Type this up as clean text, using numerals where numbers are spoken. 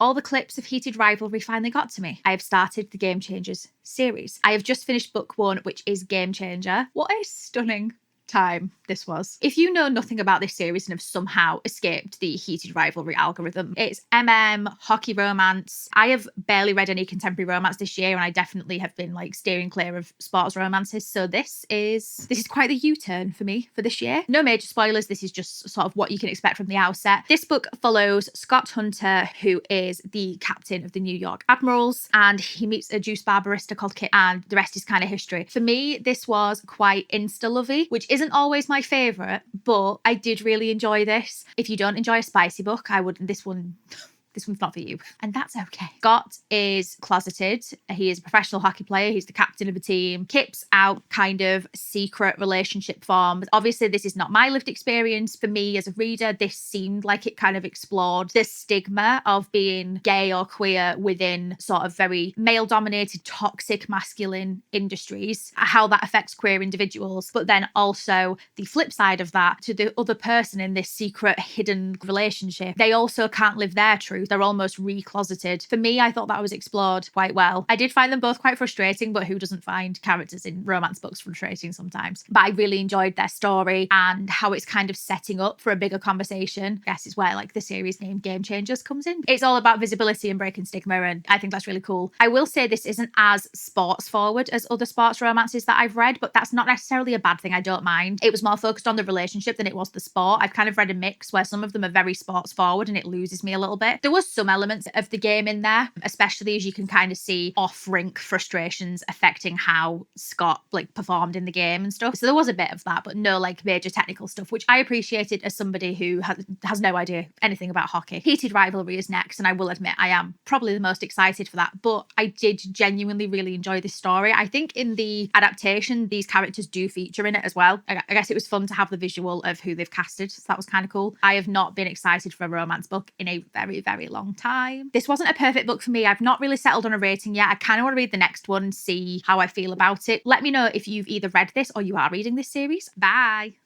All the clips of heated rivalry finally got to me. I have started the Game Changers series. I have just finished book 1, which is Game Changer. What a stunning time this was. If you know nothing about this series and have somehow escaped the heated rivalry algorithm, it's hockey romance. I have barely read any contemporary romance this year, and I definitely have been like steering clear of sports romances. So this is quite the U-turn for me for this year. No major spoilers. This is just sort of what you can expect from the outset. This book follows Scott Hunter, who is the captain of the New York Admirals, and he meets a juice bar barista called Kit, and the rest is kind of history. For me, this was quite insta-lovey, which isn't always my favourite, but I did really enjoy this. If you don't enjoy a spicy book, I wouldn't. This one's not for you. And that's okay. Scott is closeted. He is a professional hockey player. He's the captain of a team. Kip's out kind of secret relationship forms. Obviously, this is not my lived experience. For me as a reader, this seemed like it kind of explored the stigma of being gay or queer within sort of very male-dominated, toxic, masculine industries, how that affects queer individuals. But then also the flip side of that, to the other person in this secret hidden relationship, they also can't live their truth. They're almost recloseted. For me, I thought that was explored quite well. I did find them both quite frustrating, but who doesn't find characters in romance books frustrating sometimes? But I really enjoyed their story and how it's kind of setting up for a bigger conversation. I guess it's where like the series name Game Changers comes in. It's all about visibility and breaking stigma, and I think that's really cool. I will say this isn't as sports forward as other sports romances that I've read, but that's not necessarily a bad thing. I don't mind. It was more focused on the relationship than it was the sport. I've kind of read a mix where some of them are very sports forward and it loses me a little bit. There was some elements of the game in there, especially as you can kind of see off-rink frustrations affecting how Scott like performed in the game and stuff. So there was a bit of that, but no like major technical stuff, which I appreciated as somebody who has no idea anything about hockey. Heated rivalry is next, and I will admit I am probably the most excited for that, but I did genuinely really enjoy this story. I think in the adaptation, these characters do feature in it as well. I guess it was fun to have the visual of who they've casted, so that was kind of cool. I have not been excited for a romance book in a very, very long time. This wasn't a perfect book for me. I've not really settled on a rating yet. I kind of want to read the next one and see how I feel about it. Let me know if you've either read this or you are reading this series. Bye.